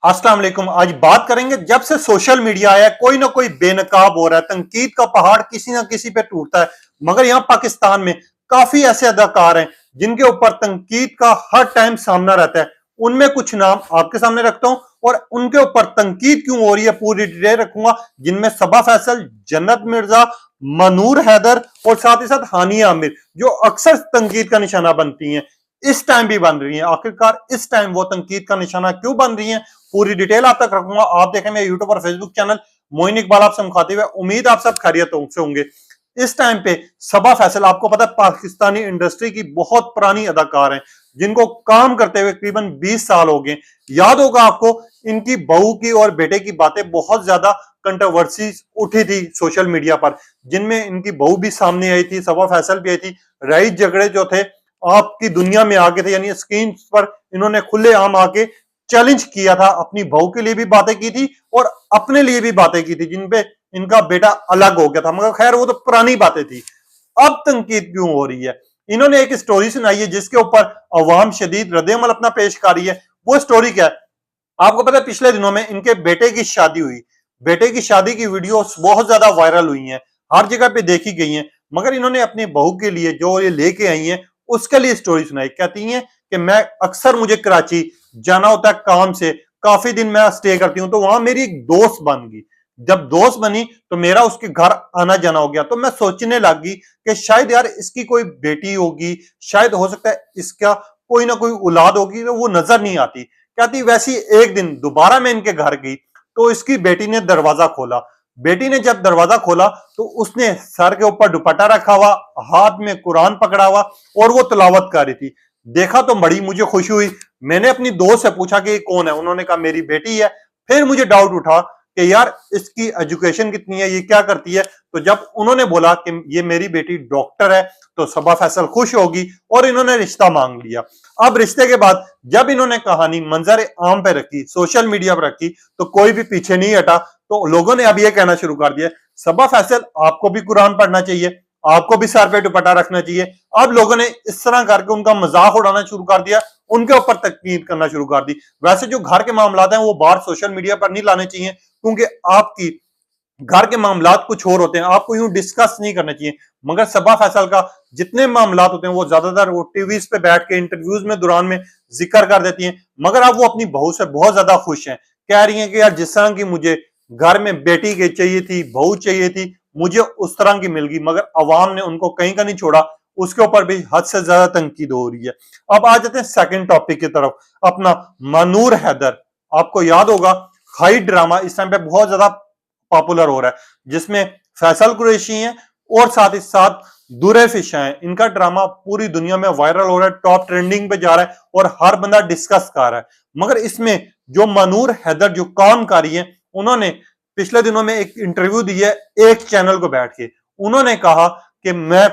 अस्सलाम वालेकुम। आज बात करेंगे, जब से सोशल मीडिया आया कोई ना कोई बेनकाब हो रहा है, तनकीद का पहाड़ किसी ना किसी पे टूटता है। मगर यहाँ पाकिस्तान में काफी ऐसे अदाकार हैं जिनके ऊपर तनकीद का हर टाइम सामना रहता है। उनमें कुछ नाम आपके सामने रखता हूं और उनके ऊपर तनकीद क्यों हो रही है पूरी डिटेल रखूंगा, जिनमें सबा फैसल, जन्नत मिर्जा, मनूर हैदर और साथ ही साथ हानिया आमिर, जो अक्सर तनकीद का निशाना बनती हैं, इस टाइम भी बन रही हैं। आखिरकार इस टाइम वो तनकीद का निशाना क्यों बन रही हैं, पूरी डिटेल आप तक रखूंगा। आप देखें मेरे यूट्यूब और फेसबुक चैनल मोइन इकबाल, आपसे मुखातिब है। उम्मीद आप सब खैरियत से होंगे। इस टाइम पे सबा फैसल, आपको पता है, पाकिस्तानी इंडस्ट्री की बहुत पुरानी अदाकार हैं जिनको काम करते हुए तकरीबन 20 साल हो गए। याद होगा आपको, इनकी बहू की और बेटे की बातें बहुत ज्यादा कंट्रोवर्सी उठी थी सोशल मीडिया पर, जिनमें इनकी बहू भी सामने आई थी, सबा फैसल भी आई थी। रईस झगड़े जो थे आपकी दुनिया में आगे थे, यानी स्क्रीन पर इन्होंने खुलेआम आके चैलेंज किया था, अपनी बहू के लिए भी बातें की थी और अपने लिए भी बातें की थी, जिनपे इनका बेटा अलग हो गया था। मगर खैर वो तो पुरानी बातें थी। अब तनकीद क्यों हो रही है? इन्होंने एक स्टोरी सुनाई है जिसके ऊपर अवाम शदीद रद्द-ए-अमल अपना पेश कर रही है। वो स्टोरी क्या है? आपको पता है, पिछले दिनों में इनके बेटे की शादी हुई। बेटे की शादी की वीडियोस बहुत ज्यादा वायरल हुई हैं, हर जगह पे देखी गई हैं। मगर इन्होंने अपनी बहू के लिए जो ये लेके आई हैं उसके लिए स्टोरी सुनाई। कहती हैं कि मैं अक्सर, मुझे कराची जाना होता है काम से, काफी दिन मैं स्टे करती हूँ, तो वहां मेरी एक दोस्त बन गई। जब दोस्त बनी तो मेरा उसके घर आना जाना हो गया, तो मैं सोचने लगी कि शायद यार इसकी कोई बेटी होगी, शायद हो सकता है इसका कोई ना कोई औलाद होगी, तो वो नजर नहीं आती। कहती वैसी एक दिन दोबारा मैं इनके घर गई तो इसकी बेटी ने दरवाजा खोला। बेटी ने जब दरवाजा खोला तो उसने सर के ऊपर दुपट्टा रखा हुआ, हाथ में कुरान पकड़ा हुआ और वो तिलावत कर रही थी। देखा तो बड़ी मुझे खुशी हुई। मैंने अपनी दोस्त से पूछा कि ये कौन है, उन्होंने कहा मेरी बेटी है। फिर मुझे डाउट उठा कि यार इसकी एजुकेशन कितनी है, ये क्या करती है। तो जब उन्होंने बोला कि ये मेरी बेटी डॉक्टर है तो सबा फैसल खुश होगी और इन्होंने रिश्ता मांग लिया। अब रिश्ते के बाद जब इन्होंने कहानी मंजर आम पे रखी, सोशल मीडिया पर रखी, तो कोई भी पीछे नहीं हटा। तो लोगों ने अब ये कहना शुरू कर दिया, सबा फैसल आपको भी कुरान पढ़ना चाहिए, आपको भी सर पे दुपट्टा रखना चाहिए। अब लोगों ने इस तरह करके उनका मजाक उड़ाना शुरू कर दिया, उनके ऊपर तनकीद करना शुरू कर दी। वैसे जो घर के मामला हैं वो बाहर सोशल मीडिया पर नहीं लाने चाहिए, क्योंकि आपकी घर के मामलात कुछ और होते हैं, आपको यूं डिस्कस नहीं करना चाहिए। मगर सबा फैसल का जितने मामलात होते हैं वो ज्यादातर वो टीवीज पे बैठ के इंटरव्यूज में दौरान में जिक्र कर देती हैं। मगर अब वो अपनी बहू से बहुत ज्यादा खुश हैं, कह रही हैं कि यार जिस तरह की मुझे घर में बेटी के चाहिए थी, बहू चाहिए थी, मुझे उस तरह की मिल गई। मगर अवाम ने उनको कहीं का नहीं छोड़ा, उसके ऊपर भी हद से ज्यादा तनकीद हो रही है। अब आ जाते हैं सेकंड टॉपिक की तरफ, अपना मनूर हैदर। आपको याद होगा, हाई ड्रामा इस टाइम पे बहुत ज्यादा पॉपुलर हो रहा है, जिसमें फैसल कुरैशी हैं और साथ ही साथ दुरे फिशा हैं। इनका ड्रामा पूरी दुनिया में वायरल हो रहा है, टॉप ट्रेंडिंग पे जा रहा है और हर बंदा डिस्कस कर रहा है। मगर इसमें जो मनूर हैदर जो कामकारी है, उन्होंने पिछले दिनों में एक इंटरव्यू दी है एक चैनल को बैठ के। उन्होंने कहा कि मैं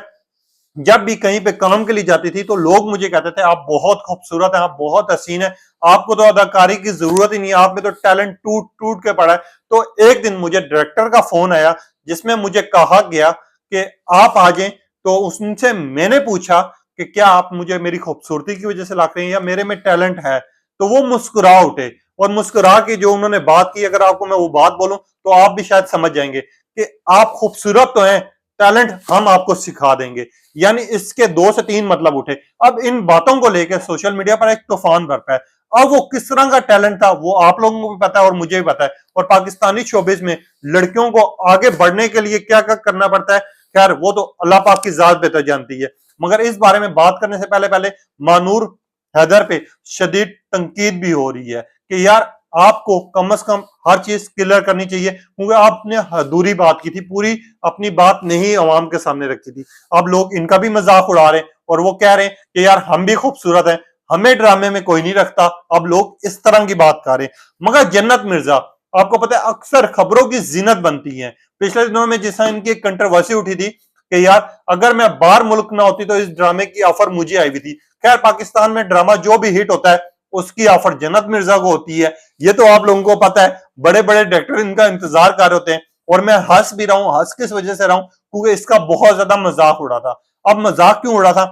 जब भी कहीं पे काम के लिए जाती थी तो लोग मुझे कहते थे आप बहुत खूबसूरत हैं, आप बहुत हसीन हैं, आपको तो अदाकारी की जरूरत ही नहीं है, आप में तो टैलेंट टूट टूट के पड़ा है। तो एक दिन मुझे डायरेक्टर का फोन आया जिसमें मुझे कहा गया कि आप आ जाएं। तो उनसे मैंने पूछा कि क्या आप मुझे मेरी खूबसूरती की वजह से ला रहे हैं या मेरे में टैलेंट है। तो वो मुस्कुरा उठे और मुस्कुरा के जो उन्होंने बात की, अगर आपको मैं वो बात बोलूं तो आप भी शायद समझ जाएंगे कि आप खूबसूरत तो हैं, टैलेंट हम आपको सिखा देंगे। यानी इसके दो से तीन मतलब उठे। अब इन बातों को लेकर सोशल मीडिया पर एक तूफान बरपा है। अब वो किस तरह का टैलेंट था वो आप लोगों को भी पता है और मुझे भी पता है। और पाकिस्तानी शोबिस में लड़कियों को आगे बढ़ने के लिए क्या क्या करना पड़ता है, खैर वो तो अल्लाह पाक की जात बेहतर जानती है। मगर इस बारे में बात करने से पहले पहले मानूर हैदर पे शदीद तनकीद भी हो रही है कि यार आपको कम से कम हर चीज क्लियर करनी चाहिए, क्योंकि आपने अधूरी बात की थी, पूरी अपनी बात नहीं अवाम के सामने रखी थी। अब लोग इनका भी मजाक उड़ा रहे हैं और वो कह रहे हैं कि यार हम भी खूबसूरत हैं, हमें ड्रामे में कोई नहीं रखता। अब लोग इस तरह की बात कर रहे हैं। मगर जन्नत मिर्जा, आपको पता है, अक्सर खबरों की जीनत बनती है। पिछले दिनों में जिस तरह इनकी एक कंट्रोवर्सी उठी थी कि यार अगर मैं बाहर मुल्क ना होती तो इस ड्रामे की ऑफर मुझे आई हुई थी। खैर पाकिस्तान में ड्रामा जो भी हिट होता है उसकी ऑफर जन्नत मिर्जा को होती है, ये तो आप लोगों को पता है। बड़े बड़े डायरेक्टर इनका इंतजार कर रहे होते हैं और मैं हंस भी रहा हूं। हंस किस वजह से रहा हूं? क्योंकि इसका बहुत ज्यादा मजाक उड़ा था। अब मजाक क्यों उड़ा था?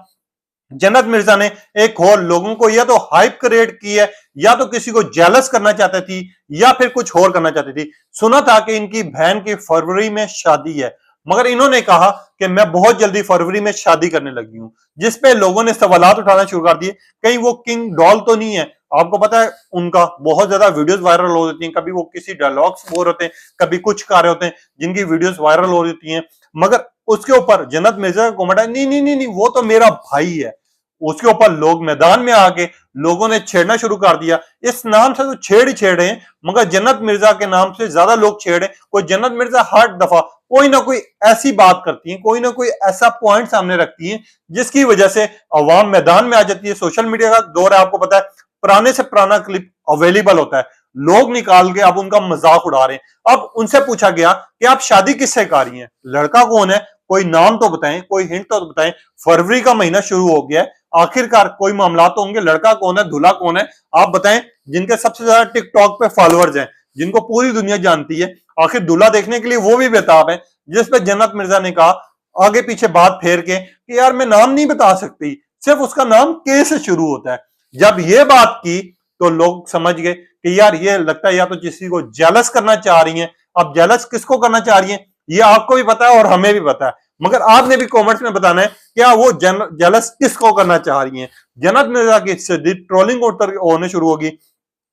जन्नत मिर्जा ने एक और लोगों को या तो हाइप क्रिएट की है, या तो किसी को जेलस करना चाहती थी, या फिर कुछ और करना चाहती थी। सुना था कि इनकी बहन की फरवरी में शादी है, मगर इन्होंने कहा कि मैं बहुत जल्दी फरवरी में शादी करने लगी हूं, जिसपे लोगों ने सवालात उठाना शुरू कर दिए, कहीं वो किंग डॉल तो नहीं है। आपको पता है उनका बहुत ज्यादा वीडियोस वायरल हो जाती हैं, कभी वो किसी डायलॉग्स बोल होते हैं, कभी कुछ कर रहे होते हैं, जिनकी वीडियोस वायरल हो जाती हैं। मगर उसके ऊपर जन्नत मिर्जा का कमेंट है, नहीं नहीं नहीं नहीं, वो तो मेरा भाई है। उसके ऊपर लोग मैदान में आके लोगों ने छेड़ना शुरू कर दिया। इस नाम से तो छेड़ ही छेड़े हैं, मगर जन्नत मिर्जा के नाम से ज्यादा लोग छेड़े। कोई जन्नत मिर्जा हर दफा कोई ना कोई ऐसी बात करती है, कोई ना कोई ऐसा पॉइंट सामने रखती है, जिसकी वजह से अवाम मैदान में आ जाती है। सोशल मीडिया का दौर है, आपको पता है, पुराने से पुराना क्लिप अवेलेबल होता है, लोग निकाल के अब उनका मजाक उड़ा रहे हैं। अब उनसे पूछा गया कि आप शादी किससे कर रही हैं, लड़का कौन है, कोई नाम तो बताएं, कोई हिंट तो बताएं। फरवरी का महीना शुरू हो गया है, आखिरकार कोई मामला तो होंगे, लड़का कौन है, दूल्हा कौन है, आप बताएं। जिनके सबसे ज्यादा टिकटॉक पे फॉलोअर्स हैं, जिनको पूरी दुनिया जानती है, आखिर दूल्हा देखने के लिए वो भी बेताब है। जिस पे जन्नत मिर्जा ने कहा आगे पीछे बात फेर के कि यार मैं नाम नहीं बता सकती, सिर्फ उसका नाम के से शुरू होता है। जब ये बात की तो लोग समझ गए कि यार ये लगता है या तो किसी को जेलस करना चाह रही हैं। अब जेलस किसको करना चाह रही हैं ये आपको भी पता है और हमें भी पता है, मगर आपने भी कमेंट्स में बताना है क्या वो जेलस किसको करना चाह रही हैं। जन्नत मिर्जा की ट्रोलिंग होने शुरू होगी,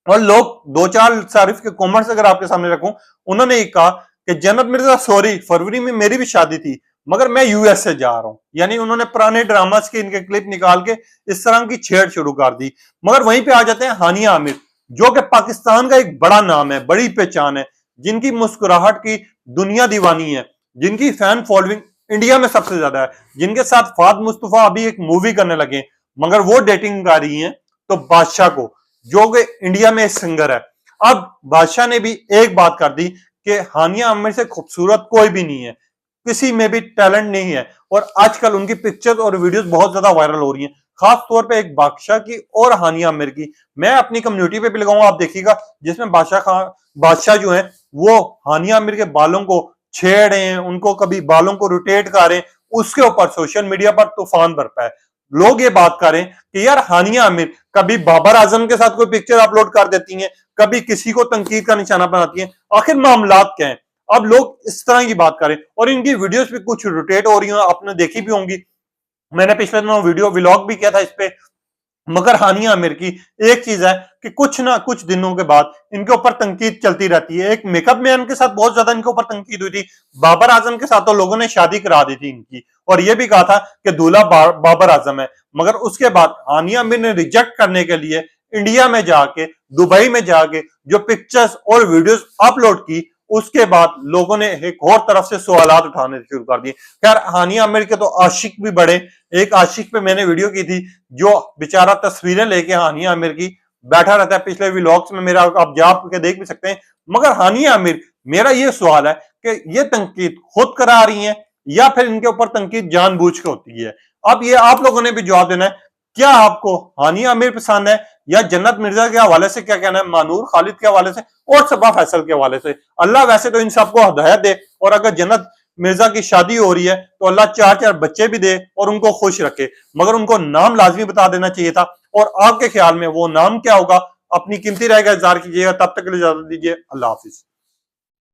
और लोग दो चार सारिफ के कमेंट्स अगर आपके सामने रखूं, उन्होंने ये कहा कि जन्नत मिर्जा सॉरी, फरवरी में मेरी भी शादी थी, मगर मैं यूएस से जा रहा हूं। यानी उन्होंने पुराने ड्रामास के इनके क्लिप निकाल के इस तरह की छेड़ शुरू कर दी। मगर वहीं पे आ जाते हैं हानिया आमिर, जो कि पाकिस्तान का एक बड़ा नाम है, बड़ी पहचान है, जिनकी मुस्कुराहट की दुनिया दीवानी है, जिनकी फैन फॉलोइंग इंडिया में सबसे ज्यादा है, जिनके साथ फाद मुस्तफा अभी एक मूवी करने लगे, मगर वो डेटिंग कर रही है तो बादशाह को, जो कि इंडिया में सिंगर है। अब बादशाह ने भी एक बात कर दी कि हानिया आमिर से खूबसूरत कोई भी नहीं है, किसी में भी टैलेंट नहीं है, और आजकल उनकी पिक्चर्स और वीडियोस बहुत ज्यादा वायरल हो रही हैं, खास तौर पे एक बादशाह की और हानिया आमिर की। मैं अपनी कम्युनिटी पे भी लगाऊंगा, आप देखिएगा, जिसमें बादशाह जो है वो हानिया आमिर के बालों को छेड़ रहे हैं, उनको कभी बालों को रोटेट कर रहे हैं, उसके ऊपर सोशल मीडिया पर तूफान बरपा है। लोग ये बात करें कि यार हानिया आमिर कभी बाबर आजम के साथ कोई पिक्चर अपलोड कर देती हैं, कभी किसी को तनकीद का निशाना बनाती हैं, आखिर मामलात क्या है। अब लोग इस तरह की बात करें, और इनकी वीडियोस भी कुछ रोटेट हो रही हैं, आपने देखी भी होंगी, मैंने पिछले दिनों वीडियो व्लॉग भी किया था इस पे। मगर हानिया आमिर की एक चीज है कि कुछ ना कुछ दिनों के बाद इनके ऊपर तनकीद चलती रहती है। एक मेकअप मैन के साथ बहुत ज्यादा इनके ऊपर तनकीद हुई थी, बाबर आजम के साथ तो लोगों ने शादी करा दी थी इनकी, और ये भी कहा था कि दूल्हा बाबर आजम है। मगर उसके बाद हानिया आमिर ने रिजेक्ट करने के लिए इंडिया में जाके, दुबई में जाके जो पिक्चर्स और वीडियोस अपलोड की, उसके बाद लोगों ने एक और तरफ से सवालात उठाने शुरू कर दिए। खैर हानिया आमिर के तो आशिक भी बड़े, एक आशिक पे मैंने वीडियो की थी, जो बेचारा तस्वीरें लेके हानिया आमिर की बैठा रहता है, पिछले व्लॉग्स में मेरा आप जा के देख भी सकते हैं। मगर हानिया आमिर, मेरा ये सवाल है कि ये तनकीद खुद करा रही हैं या फिर इनके ऊपर तनकीद जानबूझ के होती है। अब ये आप लोगों ने भी जवाब देना है, क्या आपको हानिया आमिर पसंद है या जन्नत मिर्जा के हवाले से क्या कहना है, मानूर खालिद के हवाले से और सबा फैसल के हवाले से। अल्लाह वैसे तो इन सबको हदायत दे, और अगर जन्नत मिर्जा की शादी हो रही है तो अल्लाह चार चार बच्चे भी दे और उनको खुश रखे, मगर उनको नाम लाजमी बता देना चाहिए था। और आपके ख्याल में वो नाम क्या होगा, अपनी कीमती राय का इज़हार कीजिएगा। तब तक के लिए इजाजत दीजिए, अल्लाह हाफिज।